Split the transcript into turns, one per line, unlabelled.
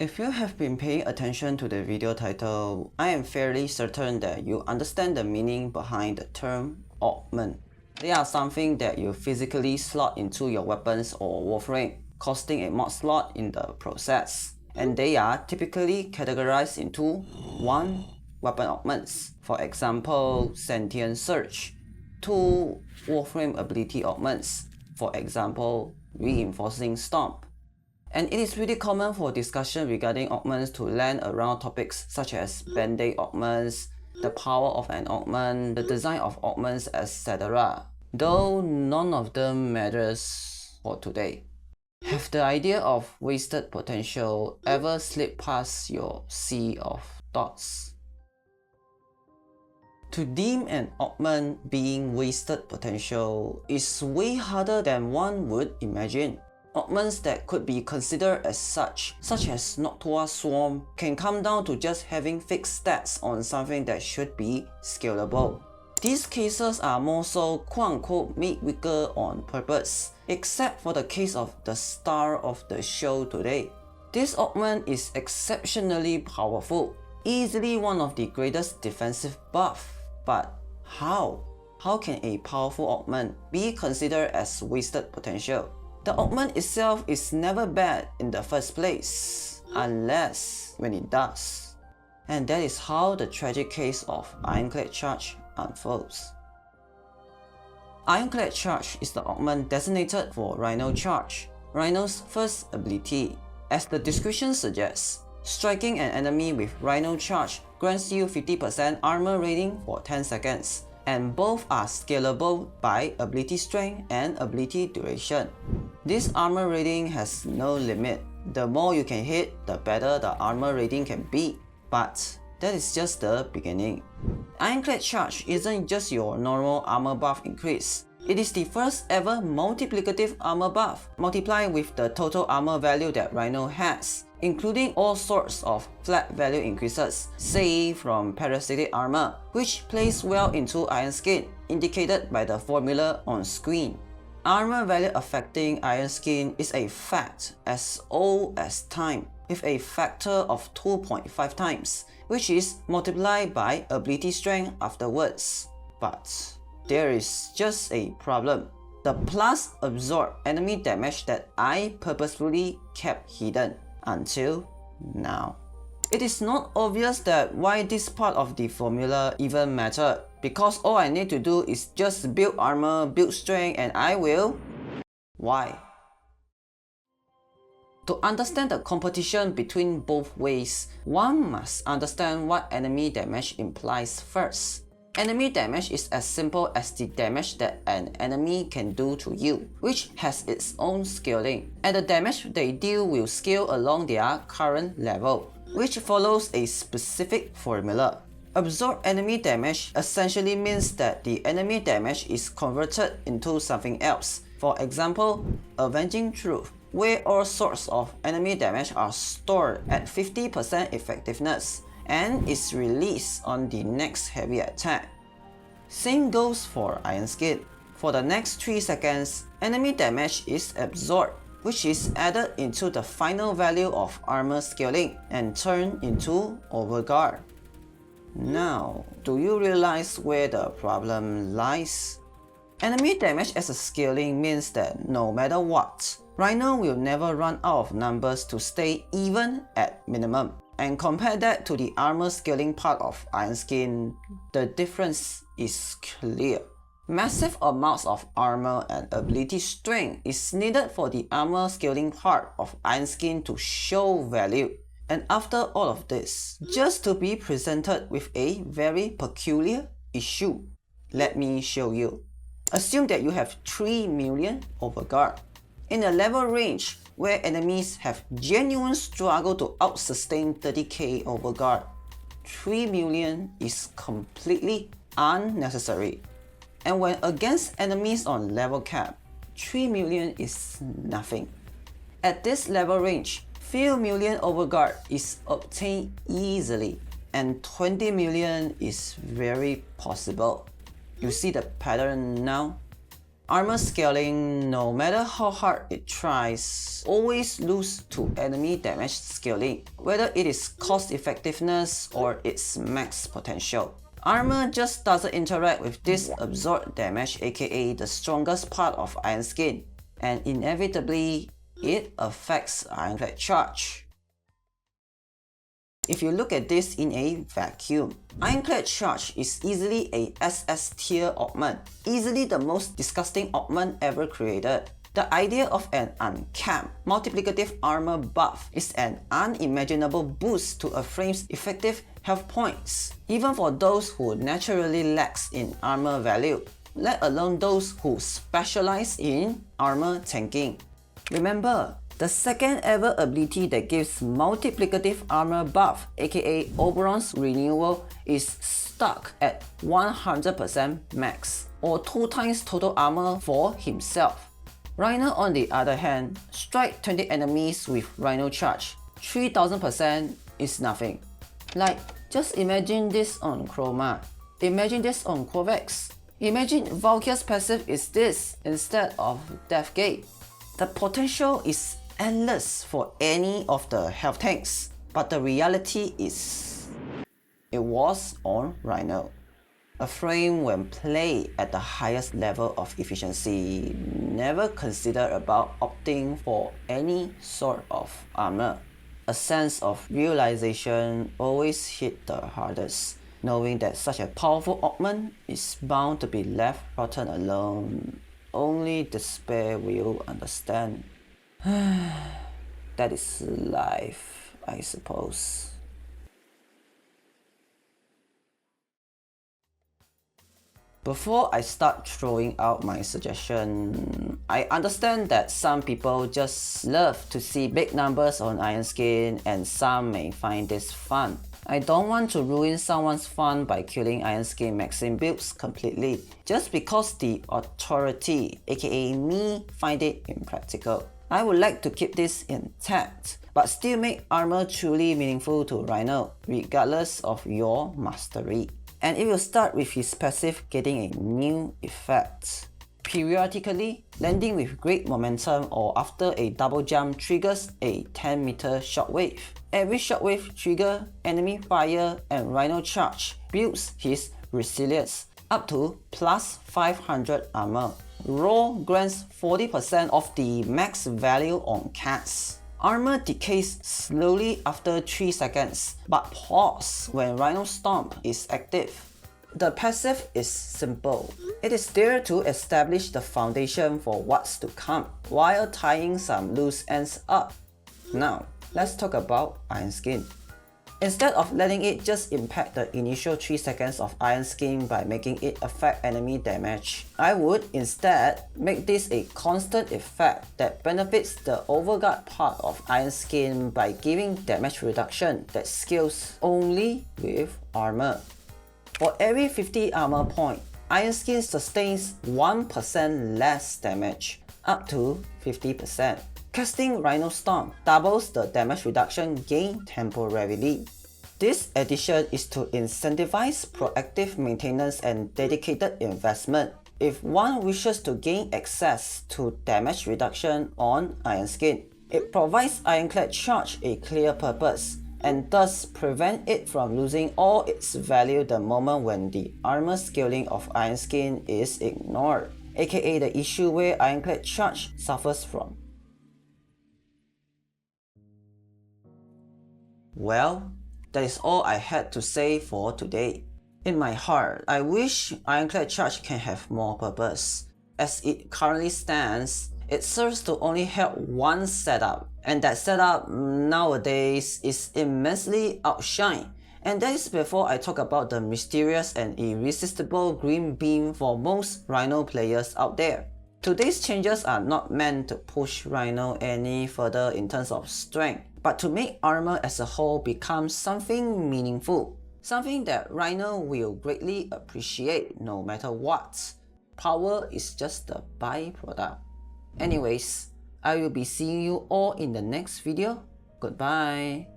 If you have been paying attention to the video title, I am fairly certain that you understand the meaning behind the term augment. They are something that you physically slot into your weapons or warframe, costing a mod slot in the process. And they are typically categorized into 1. Weapon augments, for example, Sentient Surge. 2. Warframe ability augments, for example, Reinforcing Stomp. And it is really common for discussion regarding augments to land around topics such as band-aid augments, the power of an augment, the design of augments, etc. Though none of them matters for today. Have the idea of wasted potential ever slipped past your sea of thoughts? To deem an augment being wasted potential is way harder than one would imagine. Augments that could be considered as such as Noctua Swarm, can come down to just having fixed stats on something that should be scalable. These cases are more so quote-unquote made weaker on purpose, except for the case of the star of the show today. This augment is exceptionally powerful, easily one of the greatest defensive buff. But how? How can a powerful augment be considered as wasted potential? The augment itself is never bad in the first place, unless when it does. And that is how the tragic case of Ironclad Charge unfolds. Ironclad Charge is the augment designated for Rhino Charge, Rhino's first ability. As the description suggests, striking an enemy with Rhino Charge grants you 50% armor rating for 10 seconds, and both are scalable by ability strength and ability duration. This armor rating has no limit. The more you can hit, the better the armor rating can be. But that is just the beginning. Ironclad Charge isn't just your normal armor buff increase. It is the first ever multiplicative armor buff, multiplying with the total armor value that Rhino has, including all sorts of flat value increases, say from parasitic armor, which plays well into Iron Skin, indicated by the formula on screen. Armor value affecting Iron Skin is a fact as old as time, with a factor of 2.5 times, which is multiplied by ability strength afterwards. But there is just a problem. The plus absorb enemy damage that I purposefully kept hidden until now. It is not obvious that why this part of the formula even mattered, because all I need to do is just build armor, build strength, and I will. Why? To understand the competition between both ways, one must understand what enemy damage implies first. Enemy damage is as simple as the damage that an enemy can do to you, which has its own scaling, and the damage they deal will scale along their current level, which follows a specific formula. Absorb enemy damage essentially means that the enemy damage is converted into something else. For example, Avenging Truth, where all sorts of enemy damage are stored at 50% effectiveness and is released on the next heavy attack. Same goes for Iron Skin. For the next 3 seconds, enemy damage is absorbed, which is added into the final value of armor scaling and turned into overguard. Now, do you realize where the problem lies? Enemy damage as a scaling means that no matter what, Rhino will never run out of numbers to stay even at minimum. And compare that to the armor scaling part of Iron Skin, the difference is clear. Massive amounts of armor and ability strength is needed for the armor scaling part of Iron Skin to show value. And after all of this, just to be presented with a very peculiar issue. Let me show you. Assume that you have 3 million overguard. In a level range where enemies have genuine struggle to out-sustain 30k overguard, 3 million is completely unnecessary. And when against enemies on level cap, 3 million is nothing. At this level range, few million overguard is obtained easily, and 20 million is very possible. You see the pattern now? Armor scaling, no matter how hard it tries, always lose to enemy damage scaling, whether it is cost effectiveness or its max potential. Armor just doesn't interact with this absorbed damage, aka the strongest part of Iron Skin, and inevitably, it affects Ironclad Charge. If you look at this in a vacuum, Ironclad Charge is easily a SS tier augment, easily the most disgusting augment ever created. The idea of an uncapped, multiplicative armor buff is an unimaginable boost to a frame's effective health points, even for those who naturally lacks in armor value, let alone those who specialize in armor tanking. Remember, the second ever ability that gives multiplicative armor buff, aka Oberon's renewal, is stuck at 100% max, or 2 times total armor for himself. Rhino on the other hand, strike 20 enemies with Rhino Charge, 3000% is nothing. Like, just imagine this on Chroma, imagine this on Corvex, imagine Valkyria's passive is this instead of Death Gate. The potential is endless for any of the health tanks, but the reality is, it was on Rhino. A frame when played at the highest level of efficiency never considered about opting for any sort of armor. A sense of realization always hit the hardest, knowing that such a powerful augment is bound to be left rotten alone. Only despair will understand. That is life, I suppose. Before I start throwing out my suggestion, I understand that some people just love to see big numbers on Iron Skin and some may find this fun. I don't want to ruin someone's fun by killing Iron Skin Maxim builds completely, just because the authority, aka me, find it impractical. I would like to keep this intact, but still make armor truly meaningful to Rhino, regardless of your mastery. And it will start with his passive getting a new effect. Periodically, landing with great momentum or after a double jump triggers a 10-meter shockwave. Every shockwave trigger, enemy fire and Rhino Charge builds his resilience up to plus 500 armor. Raw grants 40% of the max value on cats. Armor decays slowly after 3 seconds, but pause when Rhino Stomp is active. The passive is simple. It is there to establish the foundation for what's to come, while tying some loose ends up. Now, let's talk about Iron Skin. Instead of letting it just impact the initial 3 seconds of Iron Skin by making it affect enemy damage, I would instead make this a constant effect that benefits the overguard part of Iron Skin by giving damage reduction that scales only with armor. For every 50 armor point, Iron Skin sustains 1% less damage, up to 50%. Casting Rhino Stomp doubles the damage reduction gained temporarily. This addition is to incentivize proactive maintenance and dedicated investment if one wishes to gain access to damage reduction on Iron Skin. It provides Ironclad Charge a clear purpose, and thus prevent it from losing all its value the moment when the armor scaling of Iron Skin is ignored, aka the issue where Ironclad Charge suffers from. Well, that is all I had to say for today. In my heart, I wish Ironclad Charge can have more purpose. As it currently stands, it serves to only help one setup, and that setup nowadays is immensely outshined. And that is before I talk about the mysterious and irresistible green beam for most Rhino players out there. Today's changes are not meant to push Rhino any further in terms of strength, but to make armor as a whole become something meaningful. Something that Rhino will greatly appreciate no matter what. Power is just a byproduct. Anyways, I will be seeing you all in the next video. Goodbye.